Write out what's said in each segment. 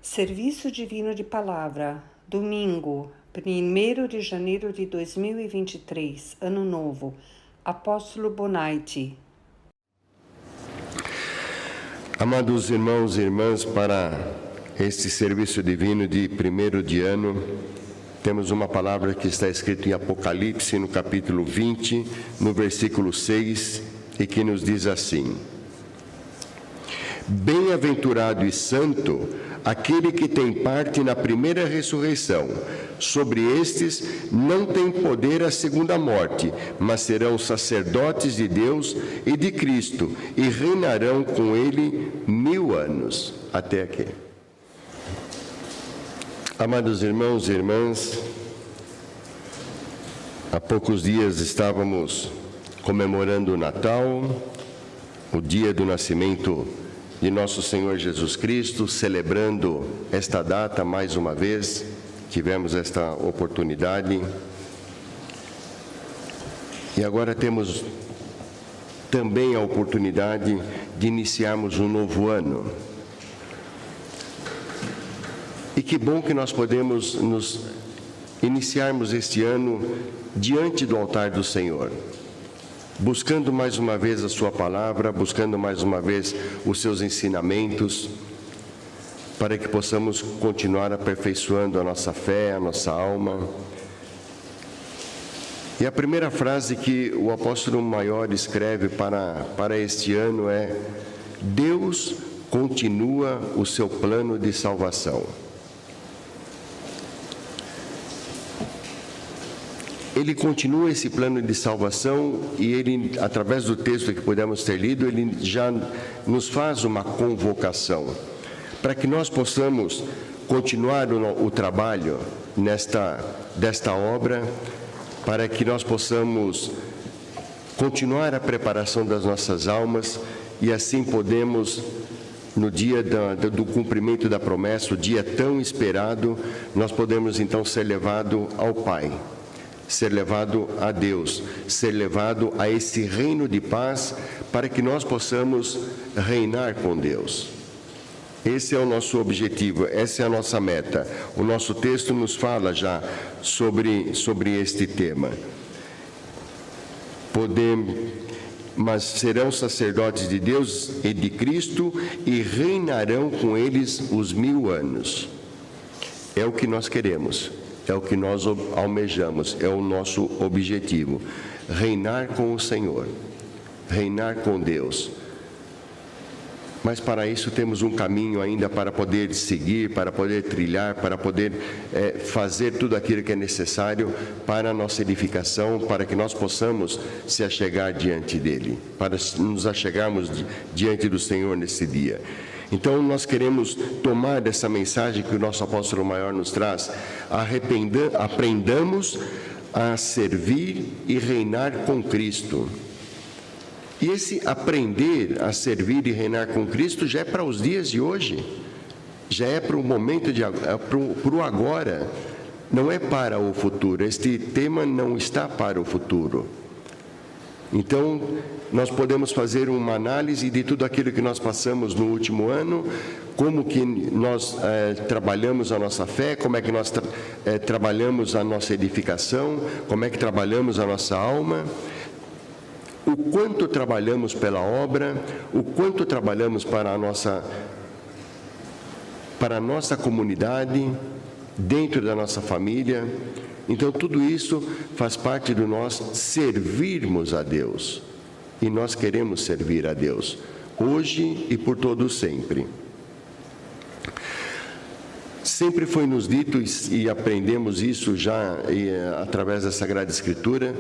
Serviço Divino de Palavra, domingo, 1º de janeiro de 2023, Ano Novo, Apóstolo Bonaiti. Amados irmãos e irmãs, para este serviço divino de 1º de ano, temos uma palavra que está escrita em Apocalipse, no capítulo 20, no versículo 6, e que nos diz assim: Bem-aventurado e santo aquele que tem parte na primeira ressurreição. Sobre estes não tem poder a segunda morte, mas serão sacerdotes de Deus e de Cristo, e reinarão com ele 1000 anos. Até aqui. Amados irmãos e irmãs, há poucos dias estávamos comemorando o Natal, o dia do nascimento de nosso Senhor Jesus Cristo, celebrando esta data mais uma vez, tivemos esta oportunidade. E agora temos também a oportunidade de iniciarmos um novo ano. E que bom que nós podemos nos iniciarmos este ano diante do altar do Senhor, buscando mais uma vez a sua palavra, buscando mais uma vez os seus ensinamentos, para que possamos continuar aperfeiçoando a nossa fé, a nossa alma. E a primeira frase que o apóstolo maior escreve para este ano é: Deus continua o seu plano de salvação. Ele continua esse plano de salvação e ele, através do texto que pudemos ter lido, ele já nos faz uma convocação para que nós possamos continuar o trabalho desta obra, para que nós possamos continuar a preparação das nossas almas e assim podemos, no dia do cumprimento da promessa, o dia tão esperado, nós podemos então ser levado ao Pai, ser levado a Deus, ser levado a esse reino de paz, para que nós possamos reinar com Deus. Esse é o nosso objetivo, essa é a nossa meta. O nosso texto nos fala já sobre este tema. Mas serão sacerdotes de Deus e de Cristo e reinarão com eles os 1000 anos. É o que nós queremos. É o que nós almejamos, é o nosso objetivo. Reinar com o Senhor, reinar com Deus. Mas para isso temos um caminho ainda para poder seguir, para poder trilhar, para poder fazer tudo aquilo que é necessário para a nossa edificação, para que nós possamos se achegar diante dEle, para nos achegarmos diante do Senhor nesse dia. Então, nós queremos tomar dessa mensagem que o nosso apóstolo maior nos traz: aprendamos a servir e reinar com Cristo. E esse aprender a servir e reinar com Cristo já é para os dias de hoje, já é para o momento para o agora, não é para o futuro. Este tema não está para o futuro. Então, nós podemos fazer uma análise de tudo aquilo que nós passamos no último ano, como que nós trabalhamos a nossa fé, como é que nós trabalhamos a nossa edificação, como é que trabalhamos a nossa alma, o quanto trabalhamos pela obra, o quanto trabalhamos para a nossa comunidade, dentro da nossa família. Então, tudo isso faz parte do nós servirmos a Deus. E nós queremos servir a Deus, hoje e por todo sempre. Sempre foi nos dito, e aprendemos isso já através da Sagrada Escritura.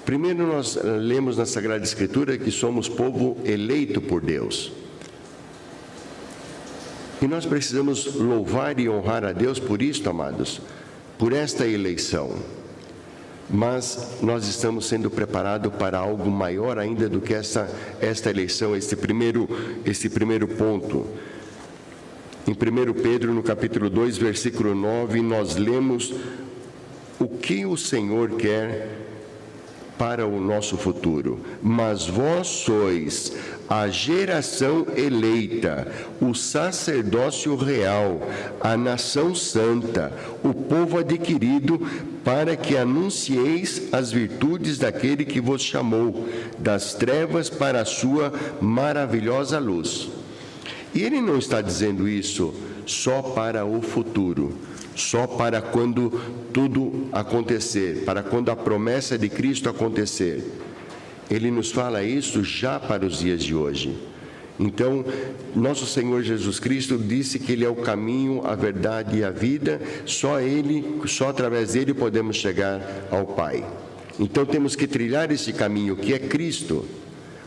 Primeiro, nós lemos na Sagrada Escritura que somos povo eleito por Deus. E nós precisamos louvar e honrar a Deus por isso, amados, por esta eleição. Mas nós estamos sendo preparados para algo maior ainda do que esta eleição, este primeiro ponto. Em 1 Pedro, no capítulo 2, versículo 9, nós lemos o que o Senhor quer para o nosso futuro. Mas vós sois a geração eleita, o sacerdócio real, a nação santa, o povo adquirido, para que anuncieis as virtudes daquele que vos chamou das trevas para a sua maravilhosa luz. E ele não está dizendo isso só para o futuro, só para quando tudo acontecer, para quando a promessa de Cristo acontecer. Ele nos fala isso já para os dias de hoje. Então, nosso Senhor Jesus Cristo disse que Ele é o caminho, a verdade e a vida. Só através dele podemos chegar ao Pai. Então, temos que trilhar esse caminho que é Cristo,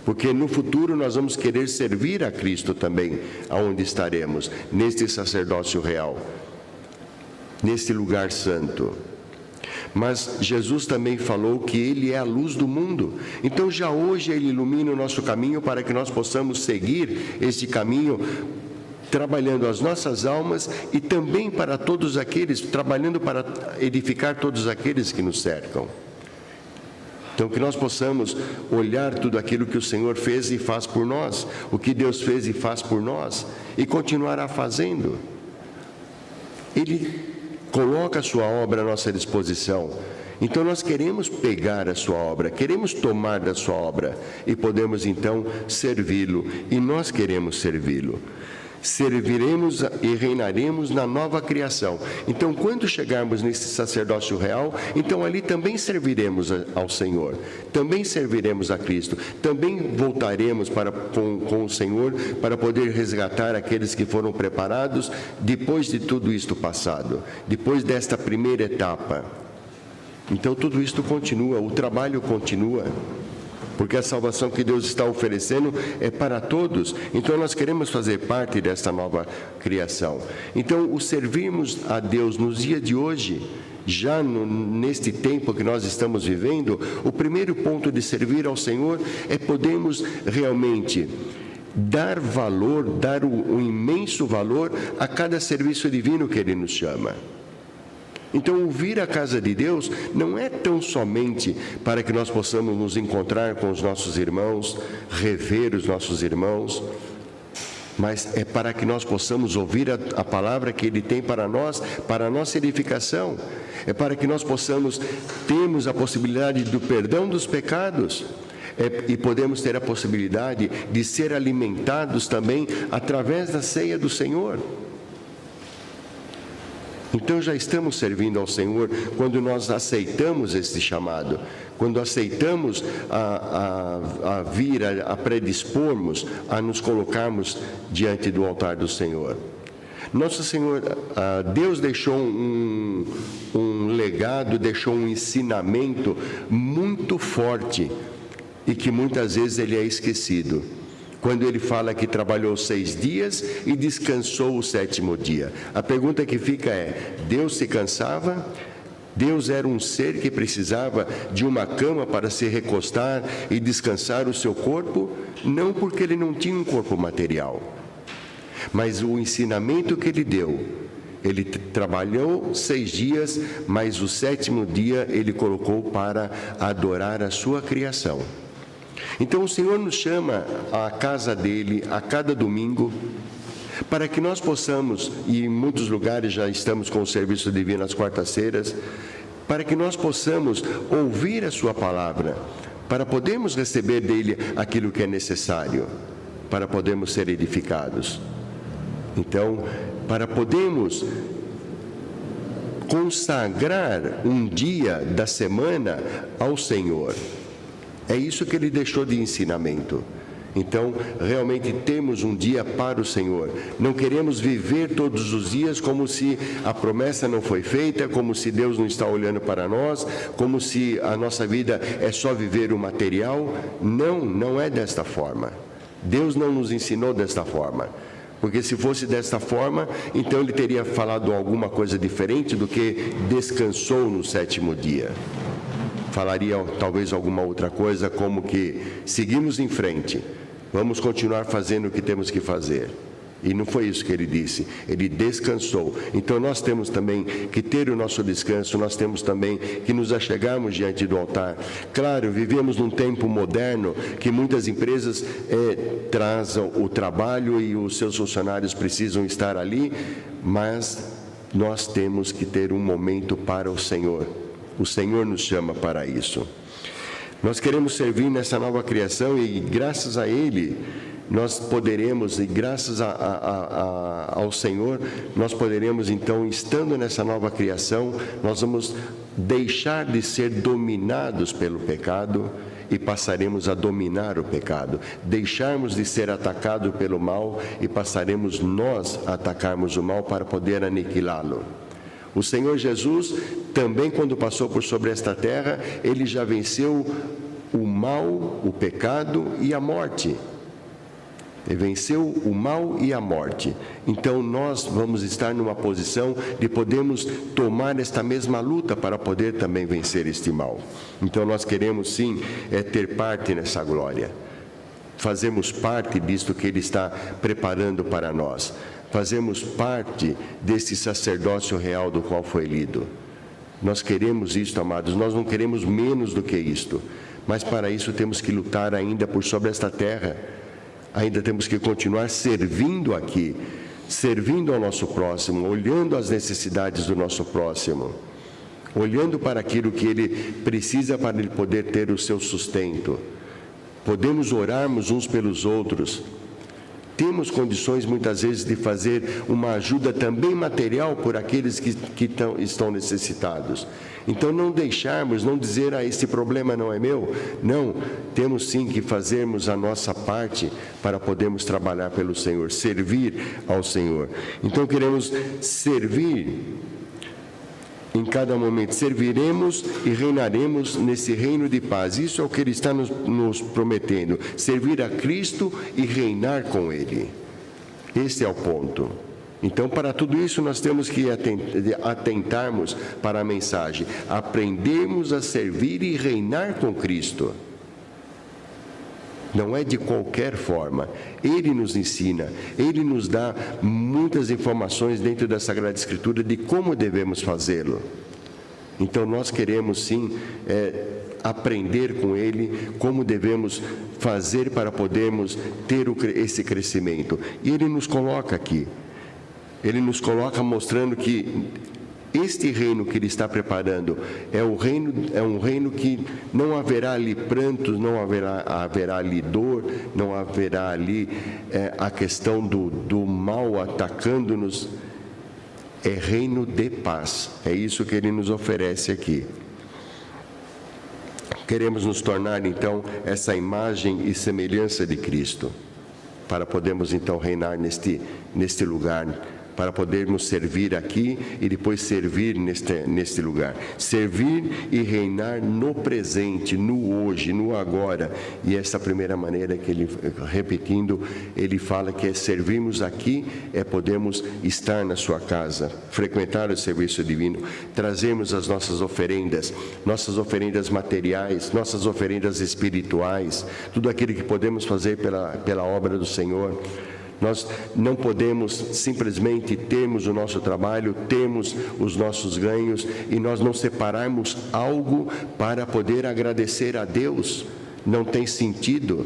porque no futuro nós vamos querer servir a Cristo também, aonde estaremos, neste sacerdócio real, neste lugar santo. Mas Jesus também falou que Ele é a luz do mundo. Então já hoje Ele ilumina o nosso caminho para que nós possamos seguir esse caminho, trabalhando as nossas almas e também para todos aqueles, trabalhando para edificar todos aqueles que nos cercam. Então que nós possamos olhar tudo aquilo que o Senhor fez e faz por nós, o que Deus fez e faz por nós, e continuará fazendo. Ele coloca a sua obra à nossa disposição. Então nós queremos pegar a sua obra, queremos tomar da sua obra e podemos então servi-lo, e nós queremos servi-lo. Serviremos e reinaremos na nova criação. Então, quando chegarmos nesse sacerdócio real, então ali também serviremos ao Senhor, também serviremos a Cristo, também voltaremos com o Senhor para poder resgatar aqueles que foram preparados depois de tudo isto passado, depois desta primeira etapa. Então, tudo isto continua, o trabalho continua, porque a salvação que Deus está oferecendo é para todos. Então, nós queremos fazer parte desta nova criação. Então, o servirmos a Deus nos dias de hoje, já neste tempo que nós estamos vivendo, o primeiro ponto de servir ao Senhor é podermos realmente dar valor, dar um imenso valor a cada serviço divino que Ele nos chama. Então, o vir à casa de Deus não é tão somente para que nós possamos nos encontrar com os nossos irmãos, rever os nossos irmãos, mas é para que nós possamos ouvir a palavra que Ele tem para nós, para a nossa edificação. É para que nós possamos termos a possibilidade do perdão dos pecados. E podemos ter a possibilidade de ser alimentados também através da ceia do Senhor. Então já estamos servindo ao Senhor quando nós aceitamos esse chamado, quando aceitamos a vir, a predispormos, a nos colocarmos diante do altar do Senhor. Nosso Senhor, Deus deixou um legado, deixou um ensinamento muito forte e que muitas vezes ele é esquecido. Quando ele fala que trabalhou 6 dias e descansou o 7º dia. A pergunta que fica é: Deus se cansava? Deus era um ser que precisava de uma cama para se recostar e descansar o seu corpo? Não, porque ele não tinha um corpo material. Mas o ensinamento que ele deu, ele trabalhou 6 dias, mas o 7º dia ele colocou para adorar a sua criação. Então o Senhor nos chama à casa dele a cada domingo, para que nós possamos, e em muitos lugares já estamos com o serviço divino às quartas-feiras, para que nós possamos ouvir a sua palavra, para podermos receber dele aquilo que é necessário, para podermos ser edificados. Então, para podermos consagrar um dia da semana ao Senhor. É isso que ele deixou de ensinamento. Então, realmente temos um dia para o Senhor. Não queremos viver todos os dias como se a promessa não foi feita, como se Deus não está olhando para nós, como se a nossa vida é só viver o material. Não, não é desta forma. Deus não nos ensinou desta forma. Porque se fosse desta forma, então ele teria falado alguma coisa diferente do que descansou no 7º dia. Falaria talvez alguma outra coisa, como que seguimos em frente, vamos continuar fazendo o que temos que fazer. E não foi isso que ele disse, ele descansou. Então nós temos também que ter o nosso descanso, nós temos também que nos achegarmos diante do altar. Claro, vivemos num tempo moderno que muitas empresas trazem o trabalho e os seus funcionários precisam estar ali, mas nós temos que ter um momento para o Senhor. O Senhor nos chama para isso. Nós queremos servir nessa nova criação e graças a Ele nós poderemos, e graças ao Senhor, nós poderemos então, estando nessa nova criação, nós vamos deixar de ser dominados pelo pecado e passaremos a dominar o pecado. Deixarmos de ser atacados pelo mal e passaremos nós a atacarmos o mal para poder aniquilá-lo. O Senhor Jesus, também quando passou por sobre esta terra, Ele já venceu o mal, o pecado e a morte. Ele venceu o mal e a morte. Então nós vamos estar numa posição de podermos tomar esta mesma luta para poder também vencer este mal. Então nós queremos sim ter parte nessa glória. Fazemos parte disto que Ele está preparando para nós. Fazemos parte desse sacerdócio real do qual foi lido. Nós queremos isto, amados, nós não queremos menos do que isto. Mas para isso temos que lutar ainda por sobre esta terra. Ainda temos que continuar servindo aqui, servindo ao nosso próximo, olhando as necessidades do nosso próximo, olhando para aquilo que ele precisa para ele poder ter o seu sustento. Podemos orarmos uns pelos outros. Temos condições muitas vezes de fazer uma ajuda também material por aqueles que estão necessitados. Então não deixarmos, não dizer, esse problema não é meu. Não, temos sim que fazermos a nossa parte para podermos trabalhar pelo Senhor, servir ao Senhor. Então queremos servir em cada momento, serviremos e reinaremos nesse reino de paz. Isso é o que Ele está nos prometendo, servir a Cristo e reinar com Ele. Esse é o ponto. Então, para tudo isso, nós temos que atentarmos para a mensagem, aprendermos a servir e reinar com Cristo. Não é de qualquer forma. Ele nos ensina, Ele nos dá muitas informações dentro da Sagrada Escritura de como devemos fazê-lo. Então nós queremos sim aprender com Ele como devemos fazer para podermos ter esse crescimento. E Ele nos coloca aqui. Ele nos coloca mostrando que este reino que Ele está preparando é um reino que não haverá ali prantos, não haverá ali dor, não haverá ali a questão do mal atacando-nos. É reino de paz. É isso que Ele nos oferece aqui. Queremos nos tornar então essa imagem e semelhança de Cristo, para podermos então reinar neste lugar, para podermos servir aqui e depois servir neste lugar. Servir e reinar no presente, no hoje, no agora. E essa primeira maneira que ele, repetindo, ele fala que servirmos aqui, podermos estar na sua casa, frequentar o serviço divino, trazermos as nossas oferendas materiais, nossas oferendas espirituais, tudo aquilo que podemos fazer pela obra do Senhor. Nós não podemos simplesmente termos o nosso trabalho, termos os nossos ganhos e nós não separarmos algo para poder agradecer a Deus. Não tem sentido.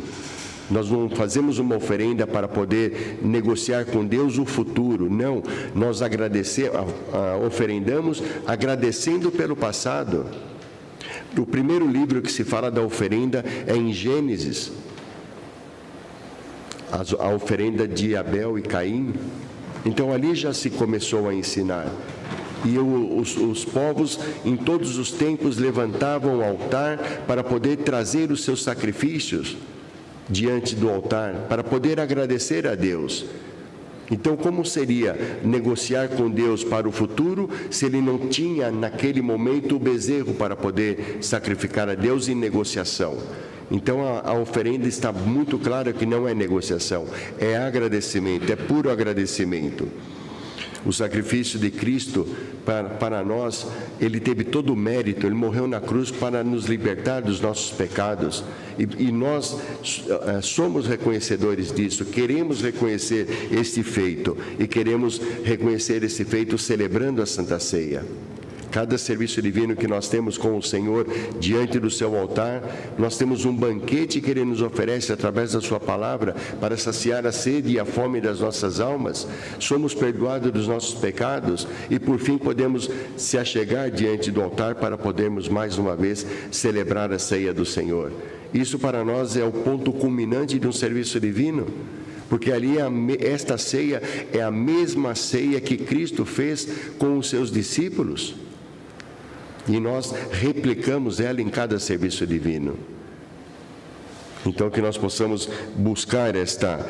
Nós não fazemos uma oferenda para poder negociar com Deus o futuro. Não, nós oferendamos agradecendo pelo passado. O primeiro livro que se fala da oferenda é em Gênesis. A oferenda de Abel e Caim. Então ali já se começou a ensinar. E os povos em todos os tempos levantavam o altar para poder trazer os seus sacrifícios diante do altar, para poder agradecer a Deus. Então como seria negociar com Deus para o futuro se ele não tinha naquele momento o bezerro para poder sacrificar a Deus em negociação? Então a oferenda está muito clara que não é negociação, é agradecimento, é puro agradecimento. O sacrifício de Cristo para nós, Ele teve todo o mérito, Ele morreu na cruz para nos libertar dos nossos pecados. E nós somos reconhecedores disso, queremos reconhecer este feito e queremos reconhecer esse feito celebrando a Santa Ceia. Cada serviço divino que nós temos com o Senhor diante do seu altar, nós temos um banquete que Ele nos oferece através da sua palavra para saciar a sede e a fome das nossas almas. Somos perdoados dos nossos pecados e, por fim, podemos se achegar diante do altar para podermos, mais uma vez, celebrar a ceia do Senhor. Isso para nós é o ponto culminante de um serviço divino, porque ali esta ceia é a mesma ceia que Cristo fez com os seus discípulos. E nós replicamos ela em cada serviço divino. Então, que nós possamos buscar esta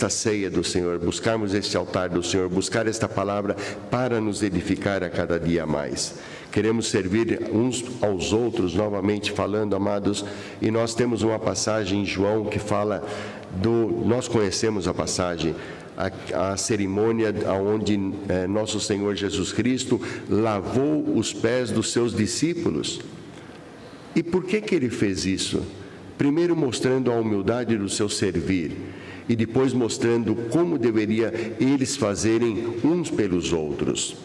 ceia do Senhor, buscarmos este altar do Senhor, buscar esta palavra para nos edificar a cada dia mais. Queremos servir uns aos outros, novamente falando, amados, e nós temos uma passagem em João que fala nós conhecemos a passagem, a cerimônia onde nosso Senhor Jesus Cristo lavou os pés dos seus discípulos. E por que Ele fez isso? Primeiro mostrando a humildade do seu servir e depois mostrando como deveria eles fazerem uns pelos outros.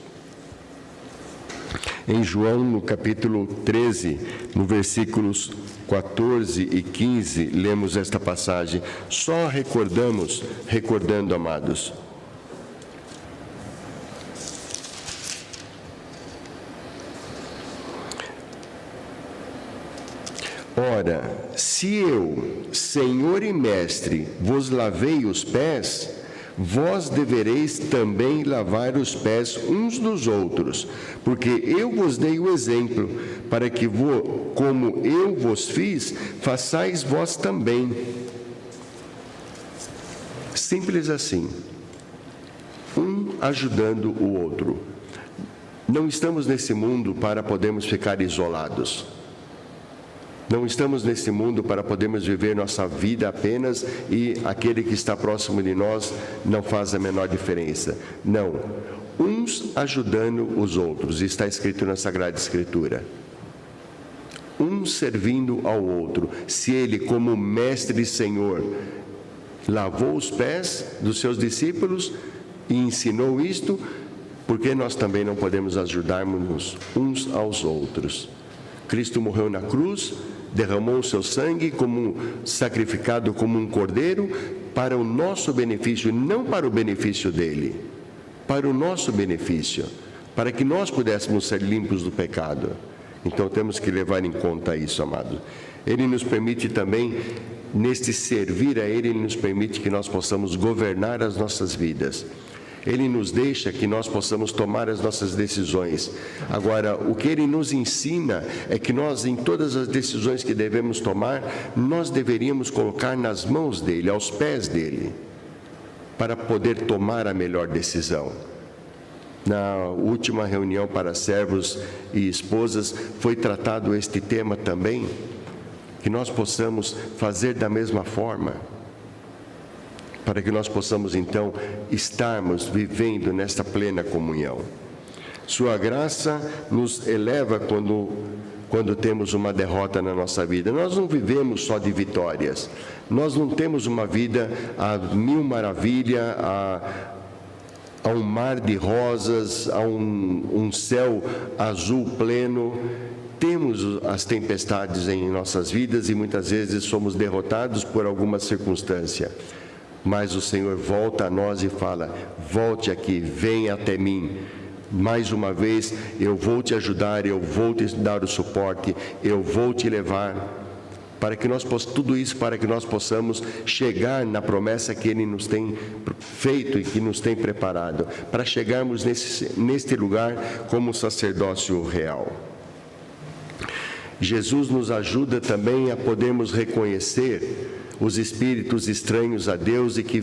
Em João, no capítulo 13, no versículos 14 e 15, lemos esta passagem. Só recordando, amados. Ora, se eu, Senhor e Mestre, vos lavei os pés, vós devereis também lavar os pés uns dos outros, porque eu vos dei o exemplo, para que, como eu vos fiz, façais vós também. Simples assim, um ajudando o outro. Não estamos nesse mundo para podermos ficar isolados. Não estamos nesse mundo para podermos viver nossa vida apenas e aquele que está próximo de nós não faz a menor diferença. Não. Uns ajudando os outros, está escrito na Sagrada Escritura. Um servindo ao outro. Se ele, como mestre e Senhor, lavou os pés dos seus discípulos e ensinou isto, por que nós também não podemos ajudarmos uns aos outros? Cristo morreu na cruz, derramou o seu sangue sacrificado como um cordeiro para o nosso benefício, não para o benefício dele, para o nosso benefício, para que nós pudéssemos ser limpos do pecado. Então temos que levar em conta isso, amado. Ele nos permite também, neste servir a Ele nos permite que nós possamos governar as nossas vidas. Ele nos deixa que nós possamos tomar as nossas decisões. Agora, o que Ele nos ensina é que nós, em todas as decisões que devemos tomar, nós deveríamos colocar nas mãos dEle, aos pés dEle, para poder tomar a melhor decisão. Na última reunião para servos e esposas, foi tratado este tema também, que nós possamos fazer da mesma forma, para que nós possamos, então, estarmos vivendo nesta plena comunhão. Sua graça nos eleva quando temos uma derrota na nossa vida. Nós não vivemos só de vitórias. Nós não temos uma vida a mil maravilhas, a um mar de rosas, a um céu azul pleno. Temos as tempestades em nossas vidas e muitas vezes somos derrotados por alguma circunstância. Mas o Senhor volta a nós e fala: volte aqui, venha até mim. Mais uma vez, eu vou te ajudar, eu vou te dar o suporte, eu vou te levar. Para que nós tudo isso para que nós possamos chegar na promessa que Ele nos tem feito e que nos tem preparado, para chegarmos neste lugar como sacerdócio real. Jesus nos ajuda também a podermos reconhecer os espíritos estranhos a Deus e que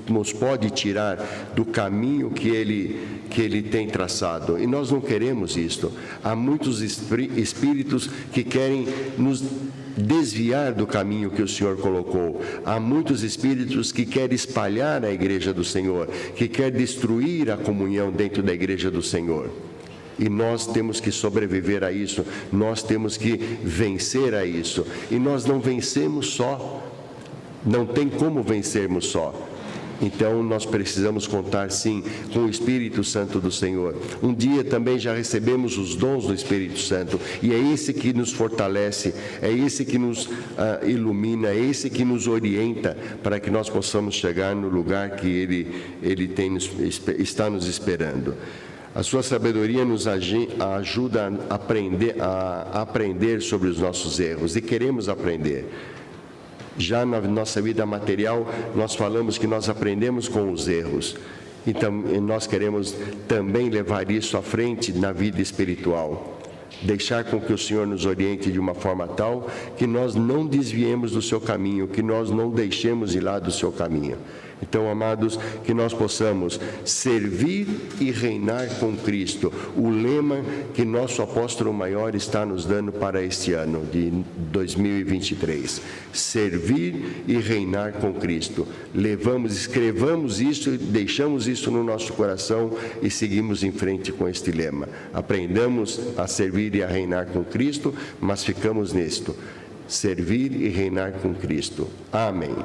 nos pode tirar do caminho que Ele tem traçado. E nós não queremos isto. Há muitos espíritos que querem nos desviar do caminho que o Senhor colocou. Há muitos espíritos que querem espalhar a igreja do Senhor, que querem destruir a comunhão dentro da igreja do Senhor. E nós temos que sobreviver a isso, nós temos que vencer a isso. E nós não vencemos só, não tem como vencermos só. Então, nós precisamos contar, sim, com o Espírito Santo do Senhor. Um dia também já recebemos os dons do Espírito Santo, e é esse que nos fortalece, é esse que nos ilumina, é esse que nos orienta para que nós possamos chegar no lugar que Ele está nos esperando. A sua sabedoria nos ajuda a aprender sobre os nossos erros, e queremos aprender. Já na nossa vida material, nós falamos que nós aprendemos com os erros. Então, nós queremos também levar isso à frente na vida espiritual. Deixar com que o Senhor nos oriente de uma forma tal que nós não desviemos do seu caminho, que nós não deixemos de lado o seu caminho. Então, amados, que nós possamos servir e reinar com Cristo. O lema que nosso apóstolo maior está nos dando para este ano de 2023. Servir e reinar com Cristo. Escrevamos isso, deixamos isso no nosso coração e seguimos em frente com este lema. Aprendamos a servir e a reinar com Cristo, mas ficamos nisto. Servir e reinar com Cristo. Amém.